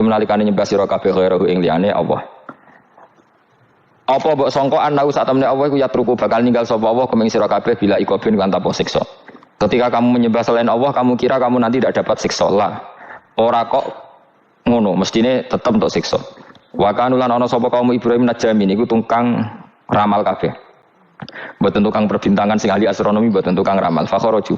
Menalikane nyembah sira kabeh ghairahu ing liyane Allah. Apa mbok sangka anau sak temene Allah iku yatruku bakal ninggal sapa Allah kuming sira kabeh bila ikobin kan tanpa siksa. Ketika kamu menyembah selain Allah, kamu kira kamu nanti tidak dapat siksa lah. Ora kok ngono, mestine tetep untuk siksa. Wa kanulan ana sapa kaum Ibrahim najamin iku tukang ramal kabeh. Mboten tukang perbintangan sing ahli astronomi, mboten tukang ramal. Fakharaju.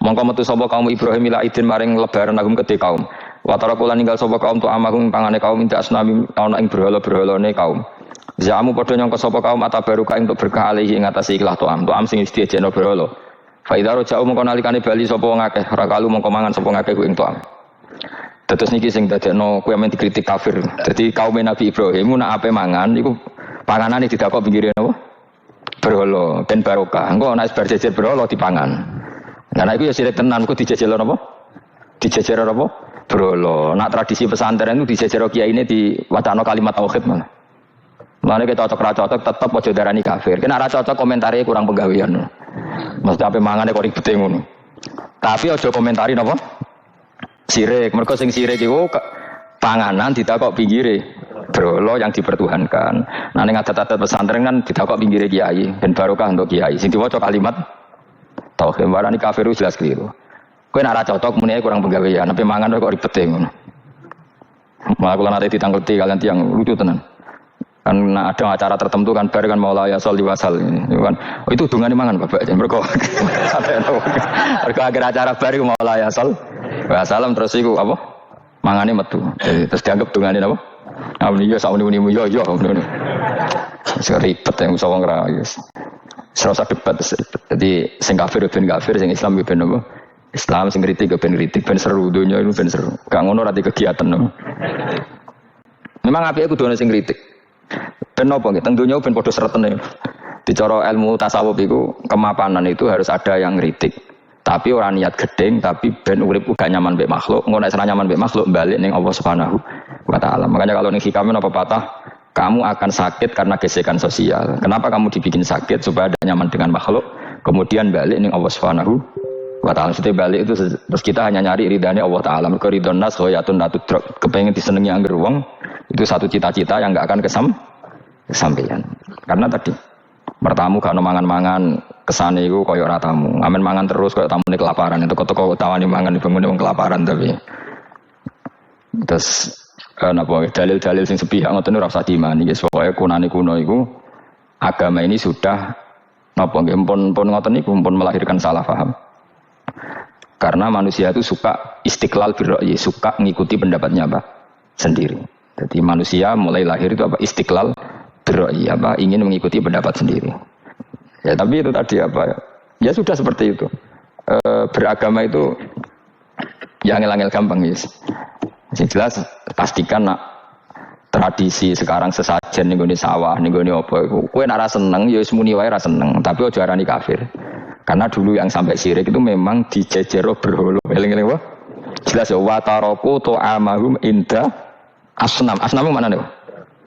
Mongko metu sapa kaum Ibrahim ila idin maring lebaran agum kedhe kaum. Wa tarakulan ninggal sapa kaum tu amahum pangane kaum inda asnami ana ing berhala-berhalane kaum. Jamu padha nyangka sapa kaum atabaruka untuk berkah alihi ing atase ikhlas tuam sing diejekno berhala. Fa idza raja'u mongko nalikane bali sapa wong akeh, ora kalu mongko mangan sapa ngakeh ku ing tuam. Terus niki sing dadekno kowe men dikritik kafir. Dadi kaum Nabi Ibrahim nak ape mangan iku panganane didakok pinggire napa? Berhala ben barokah. Engko nek bar jejer berhala dipangan. Nah iku ya sirik tenan ku dijejel napa? Dijejer apa? Berhala. Nak tradisi pesantren itu dijejer kiyaine di wacana kalimat tauhid malah. Mulane kita cocok ra cocok tetep aja darani kafir. Kena ra cocok komentare kurang penggawean. Mesti ape mangane kok ribet ngono. Tapi aja komentari napa? Sirik. Mergo sing sirik iku panganan ditakok pinggire berhala yang dipertuhankan. Nah ning adat-adat pesantren kan ditakok pinggire kiai ben barokah untuk kiai. Sing diwaca kalimat tauhid warani kafir jelas keliru. Kowe nek ora cocok muni kurang penggawean, tapi mangan kok ribet ngono. Malah kula nate ditangkleti kalian tiang lucu tenan. Kan ada acara tertentu kan bar kan maulaya sholli wasal ini kan. Oh itu dungane mangan Bapak jan mergo. Mergo akhir acara bar iku maulaya shol. Wassalam terus iku apa? Mangane metu. Terus dianggap dungane apa? Amni yo sak muni-muni yo ngono. Wis ribet yang usah wong ra wis. Serasa debat. Jadi sing kafir ben kafir, sing Islam ben apa? Islam sing kritik ben kritik ben seru donya itu ben seru. Gak ngono ra kegiatan no. Memang apike kudu ana sing kritik. Ben apa nggih teng donya ben padha sretene. Dicara ilmu tasawuf iku kemapanan itu harus ada yang kritik. Tapi orang niat gedeng tapi ben urip gak nyaman mbek makhluk. Ngono nek nyaman mbek makhluk balik ning Allah Subhanahu wa taala. Makanya kalau ning hikam apa patah kamu akan sakit karena gesekan sosial. Kenapa kamu dibikin sakit supaya ada nyaman dengan makhluk? Kemudian balik ning Allah Subhanahu wa taala. Setelah balik itu terus kita hanya nyari ridane Allah taala. Mergo ridon nas ghayatun la tudrak. Kepengin disenengi angger wong itu satu cita-cita yang enggak akan kesampaian. Karena tadi bertamu gak mangan-mangan kesane iku kaya ora tamu. Amen mangan terus kaya tamune kelaparan. Teko-teko tawani mangan bangune wong kelaparan tapi. Terus napa dalil-dalil sing sepihak ngoten ora usah diimani. Wis pokoke kunane kuno iku agama ini sudah napa nggih pun ngoten niku pun melahirkan salah paham. Karena manusia itu suka istiqlal birra'yi, suka mengikuti pendapatnya apa? Sendiri. Jadi manusia mulai lahir itu apa? Istiqlal birra'yi, apa? Ingin mengikuti pendapat sendiri. Ya tapi itu tadi apa? Ya sudah seperti itu. Beragama itu ya angel-angel gampang guys. Yang jelas pastikan nak tradisi sekarang sesajen ning gone sawah, ning gone apa iku. Kowe nek ora seneng ya wis muni wae ora seneng, tapi aja arani kafir. Karena dulu yang sampai syirik itu memang dijejero berhala. Eling-eling wae. Jelas ya wa taraku tu'amahum inda asnam. Asnam mana nih?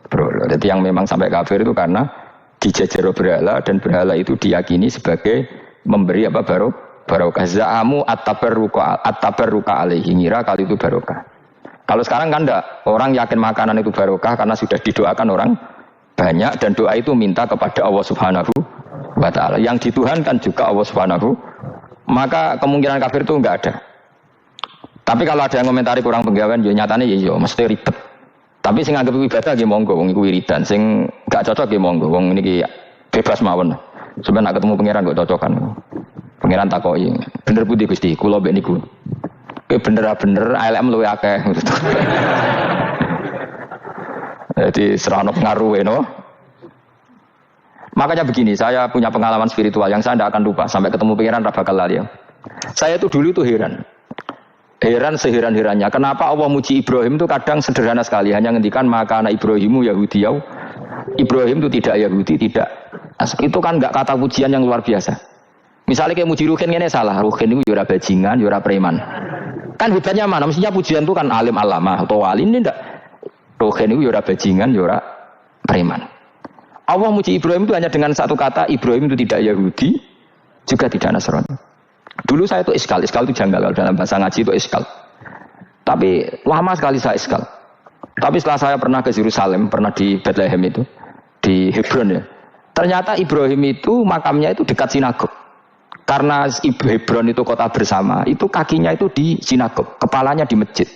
Berhala. Jadi yang memang sampai kafir itu karena dijejero berhala dan berhala itu diyakini sebagai memberi apa barokah. Za'amu at-tabarruka alaihi, ngira kali itu barokah. Kalau sekarang kan enggak, orang yakin makanan itu barokah karena sudah didoakan orang banyak dan doa itu minta kepada Allah Subhanahu wa ta'ala. Yang dituhankan juga Allah Subhanahu, maka kemungkinan kafir itu enggak ada. Tapi kalau ada yang komentari kurang penggawean, ya nyatanya ya mesti ribet. Tapi sing anggap ibadah nggih monggo, wong iku wiridan. Sing enggak cocok nggih monggo, wong niki bebas mawon. Sampeyan nak ketemu pangeran kok cocokan. Pangeran takoki, bener pundi Gusti? Kula mbek niku. Kowe bener-bener elem luwe akeh. Jadi serana pengaruh no. Makanya begini, saya punya pengalaman spiritual yang saya tidak akan lupa sampai ketemu pangeran ra bakal lali. Saya itu dulu itu heran seheran-herannya. Kenapa Allah muji Ibrahim itu kadang sederhana sekali, hanya ngendikan maka anak Ibrahimu Yahudiyau. Ibrahim itu tidak Yahudi, tidak. Itu kan enggak kata pujian yang luar biasa. Misalnya kayak muji Ruhin ini salah, Ruhin itu yura bajingan, yura preman. Kan hebatnya mana? Mestinya pujian itu kan alim alamah atau wali, ini enggak. Ruhin itu yura bajingan, yura preman. Allah muji Ibrahim itu hanya dengan satu kata, Ibrahim itu tidak Yahudi, juga tidak Nasrani. Dulu saya itu iskal itu janggal, dalam bahasa ngaji itu iskal. Tapi lama sekali saya iskal. Tapi setelah saya pernah ke Yerusalem, pernah di Bethlehem itu, di Hebron ya. Ternyata Ibrahim itu makamnya itu dekat sinagog. Karena Hebron itu kota bersama, itu kakinya itu di sinagog, kepalanya di masjid.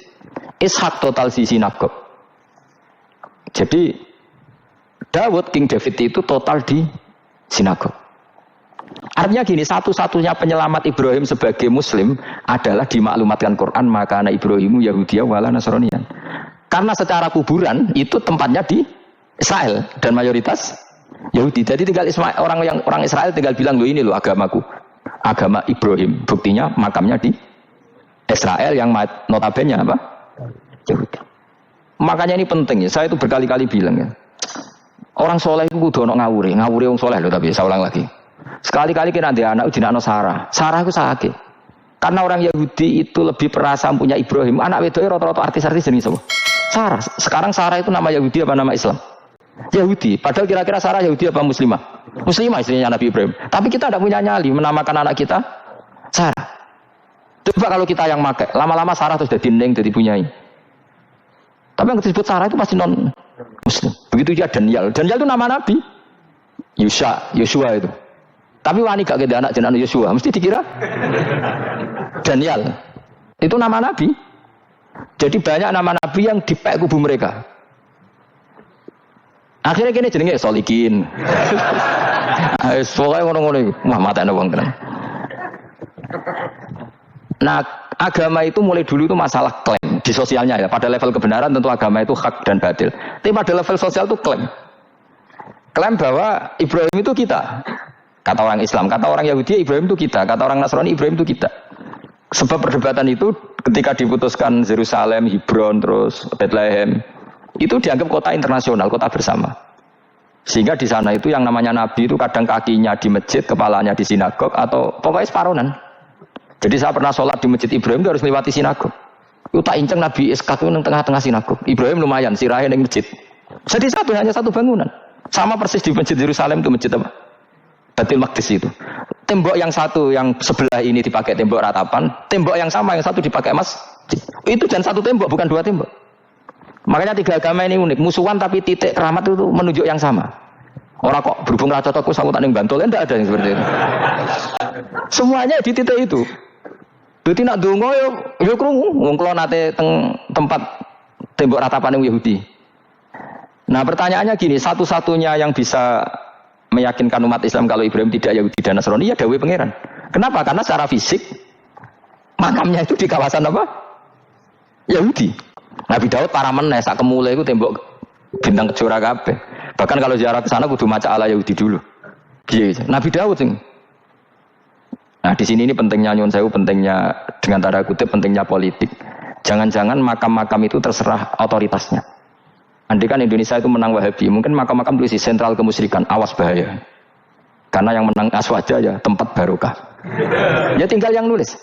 Ishak total di sinagog. Jadi King David itu total di sinagog. Artinya gini, satu-satunya penyelamat Ibrahim sebagai Muslim adalah dimaklumatkan Quran, maka anak Ibrahimu Yahudiyah wala Nasraniyan. Karena secara kuburan itu tempatnya di Israel dan mayoritas Yahudi. Jadi tinggal orang Israel tinggal bilang, loh ini loh agamaku, agama Ibrahim. Buktinya makamnya di Israel yang notabene apa? Yahudi. Makanya ini penting ya. Saya itu berkali-kali bilang ya. Orang soleh itu kudu ono ngawure wong soleh loh, tapi saya ulang lagi. Sekali-kali kena dia anak ujina anak Sarah itu sakit. Karena orang Yahudi itu lebih perasa punya Ibrahim. Anak wedoknya rata-rata artis-artis jenis apa? Sarah. Sekarang Sarah itu nama Yahudi apa nama Islam? Yahudi. Padahal kira-kira Sarah Yahudi apa Muslimah? Muslimah istrinya Nabi Ibrahim. Tapi kita tidak punya nyali menamakan anak kita Sarah. Coba kalau kita yang pakai, lama-lama Sarah terus jadi neng, jadi punyai. Tapi yang disebut Sarah itu pasti non Muslim. Begitu juga Daniel. Daniel itu nama Nabi. Yosua itu. Tapi wani gak gede anak jenenge Yosua, mesti dikira Daniel. Itu nama Nabi. Jadi banyak nama Nabi yang dipek kubu mereka. Akhirnya kini jenenge Solikin. Soalnya ngono-ngono iku. Wah, matane wong tenan. Nah, agama itu mulai dulu itu masalah klaim di sosialnya ya. Pada level kebenaran tentu agama itu hak dan batil. Tapi pada level sosial itu klaim. Klaim bahwa Ibrahim itu kita. Kata orang Islam, kata orang Yahudi Ibrahim itu kita, kata orang Nasrani Ibrahim itu kita. Sebab perdebatan itu ketika diputuskan Yerusalem, Hebron, terus Bethlehem, itu dianggap kota internasional, kota bersama. Sehingga di sana itu yang namanya Nabi itu kadang kakinya di masjid, kepalanya di sinagog, atau pokoknya separonan. Jadi saya pernah sholat di masjid Ibrahim itu harus melewati sinagog. Itu tak inceng Nabi Ishak itu di tengah-tengah sinagog. Ibrahim lumayan, sirahnya di masjid. Jadi hanya satu bangunan. Sama persis di masjid Yerusalem itu masjid apa? Baitul Maqdis itu. Tembok yang satu yang sebelah ini dipakai tembok ratapan, tembok yang sama yang satu dipakai masjid. Itu dan satu tembok bukan dua tembok. Makanya tiga agama ini unik, musuhan tapi titik keramat itu menunjuk yang sama. Orang kok berhubung ra cocok aku sanggup tak ning Bantul, enggak ada yang seperti itu. Semuanya di titik itu. Dadi nak donga yo krungu wong kula nate teng tempat tembok ratapan Yahudi. Nah, pertanyaannya gini, satu-satunya yang bisa meyakinkan umat Islam kalau Ibrahim tidak Yahudi dan Nasrani ya dawuh pangeran. Kenapa? Karena secara fisik makamnya itu di kawasan apa? Yahudi. Nabi Daud para meneh sak kemule iku tembok bintang kejora kabeh. Bahkan kalau ziarah ke sana kudu maca ala Yahudi dulu. Gitu. Nabi Daud sing. Nah, di sini ini pentingnya nyuwun sewu, pentingnya dengan tanda kutip pentingnya politik. Jangan-jangan makam-makam itu terserah otoritasnya. Andai kan Indonesia itu menang Wahabi, mungkin makam-makam itu isi sentral kemusyrikan, awas bahaya. Karena yang menang Aswaja ya tempat barokah. Ya tinggal yang nulis.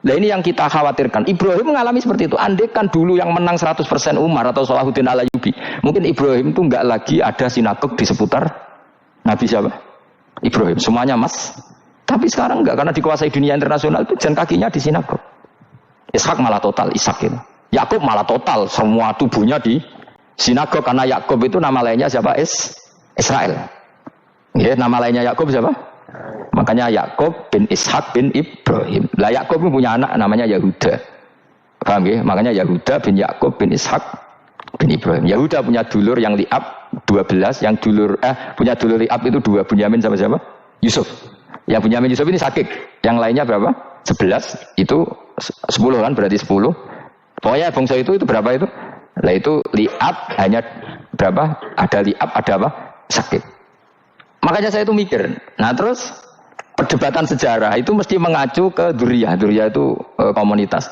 Nah ini yang kita khawatirkan. Ibrahim mengalami seperti itu. Andai kan dulu yang menang 100% Umar atau Salahuddin Al-Ayyubi, mungkin Ibrahim itu enggak lagi ada sinagog di seputar Nabi siapa? Ibrahim. Semuanya mas. Tapi sekarang enggak, karena dikuasai dunia internasional itu jalan kakinya di sinagog. Ishak malah total, Ishak itu. Yakub malah total, semua tubuhnya di sinagog, karena Yakub itu nama lainnya siapa? Israel. Ya, nama lainnya Yakub siapa? Makanya Yakub bin Ishak bin Ibrahim. Lah Yakub punya anak namanya Yahuda. Paham ya? Makanya Yahuda bin Yakub bin Ishak bin Ibrahim. Yahuda punya dulur yang liab 12, yang dulur punya dulur liab itu 2, Bunyamin sama siapa? Yusuf. Yang Bunyamin Yusuf ini sakit. Yang lainnya berapa? 11. Itu 10 kan, berarti 10. Pokoknya bangsa itu berapa itu? Lah itu liab hanya berapa? Ada liab, ada apa? Sakit. Makanya saya itu mikir. Nah terus perdebatan sejarah itu mesti mengacu ke Duriyah. Duriyah itu komunitas.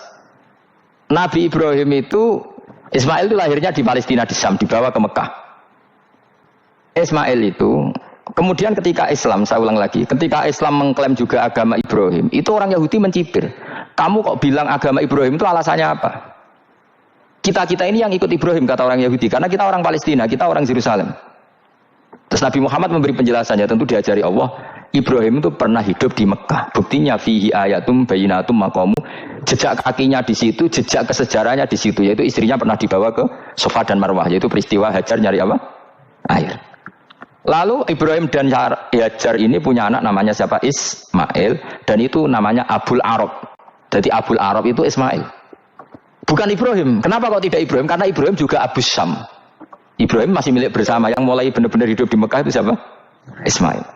Nabi Ibrahim itu, Ismail itu lahirnya di Palestina, di Syam, dibawa ke Mekah. Ismail itu, kemudian ketika Islam, saya ulang lagi, ketika Islam mengklaim juga agama Ibrahim, itu orang Yahudi mencibir. Kamu kok bilang agama Ibrahim itu alasannya apa? Kita ini yang ikut Ibrahim, kata orang Yahudi, karena kita orang Palestina, kita orang Yerusalem. Terus Nabi Muhammad memberi penjelasannya, tentu diajari Allah, Ibrahim itu pernah hidup di Mekah. Buktinya fihi ayatum bayinatum maqamu. Jejak kakinya di situ, jejak kesejarahnya di situ, yaitu istrinya pernah dibawa ke Safa dan Marwah, yaitu peristiwa Hajar nyari apa? Air. Lalu Ibrahim dan Hajar ini punya anak namanya siapa? Ismail, dan itu namanya Abul Arab. Jadi Abul Arab itu Ismail. Bukan Ibrahim. Kenapa kok tidak Ibrahim? Karena Ibrahim juga Abu Syam. Ibrahim masih milik bersama. Yang mulai benar-benar hidup di Mekah itu siapa? Ismail.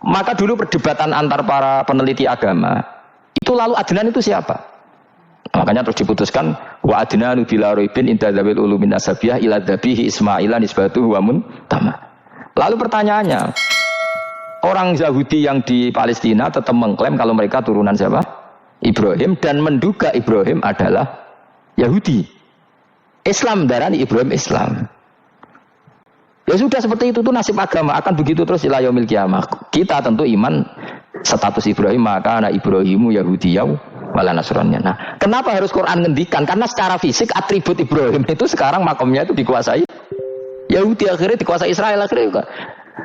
Maka dulu perdebatan antar para peneliti agama, itu lalu Adnan itu siapa? Makanya terus diputuskan wa adnanu bila roibin inda dzawil ulumin asabiyah ila dzabihi Ismailan nisbatuhu wa muntama. Lalu pertanyaannya, orang Yahudi yang di Palestina tetap mengklaim kalau mereka turunan siapa? Ibrahim, dan menduga Ibrahim adalah Yahudi. Islam darani Ibrahim Islam. Ya sudah seperti itu tuh nasib agama, akan begitu terus ila yaumil qiyamah. Kita tentu iman status Ibrahim, maka anak Ibrahimu Yahudiyau wala Nasraniyah. Nah, kenapa harus Quran ngendikan? Karena secara fisik atribut Ibrahim itu sekarang makamnya itu dikuasai Yahudi, akhirnya dikuasai Israel akhirnya juga.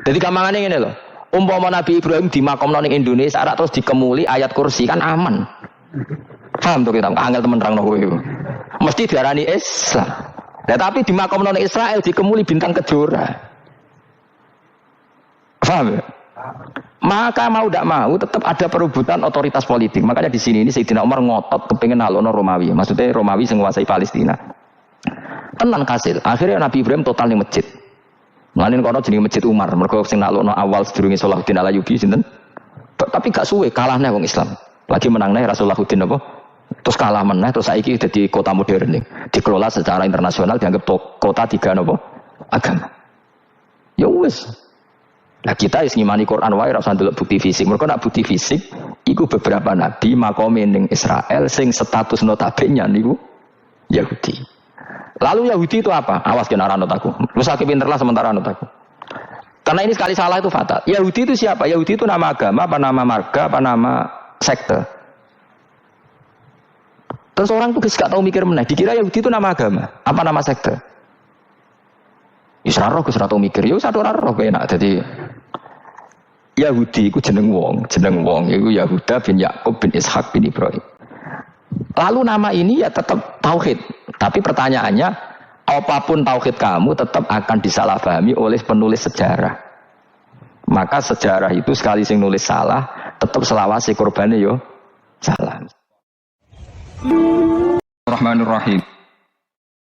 Jadi gampangannya ini loh. Umpama Nabi Ibrahim di makamnya ning Indonesia, terus dikemuli ayat kursi kan aman. Paham tuh kita? Angel temen terang nopo itu. Mesti diarani Islam. Nah, tapi di makamnya ning Israel dikemuli bintang kejora. Paham ya? Maka mau tidak mau tetap ada perebutan otoritas politik. Makanya di sini ini Sayyidina Umar ngotot kepingin nalono Romawi. Maksudnya Romawi yang menguasai Palestina. Tenan kasil. Akhirnya Nabi Ibrahim total ning masjid. Ngene kono jenenge Masjid Umar. Mergo sing nalono awal sedurunge Salahuddin Alayubi sinten? Tapi gak suwe kalah neh wong Islam. Lagi menang neh Rasulullahuddin apa? Terus kalah meneh terus saiki dadi kota modern nih. Dikelola secara internasional dianggap kota tiga napa? Agama. Ya wis. Nah kita is ngimani Quran wae ora usah ndelok bukti fisik. Mergo nek bukti fisik iku beberapa nabi makome ning Israel sing status notabene niku Yahudi. Lalu Yahudi itu apa? Awas kena ranut aku. Lu sakit pinter lah sementara ranut aku. Karena ini sekali salah itu fatal. Yahudi itu siapa? Yahudi itu nama agama, apa nama marga, apa nama sekte. Terus orang tuh gak tahu mikir meneh. Dikira Yahudi itu nama agama, apa nama sekte. Yusra roh, ora tau mikir. Yo satu roh enak. Jadi Yahudi itu jeneng wong itu Yahuda bin Yakub bin Ishak bin Ibrahim. Lalu nama ini ya tetap tauhid. Tapi pertanyaannya, apapun tauhid kamu tetap akan disalahpahami oleh penulis sejarah. Maka sejarah itu sekali sing nulis salah, tetap selawase korbannya yo salah. Rahmanur Rahim.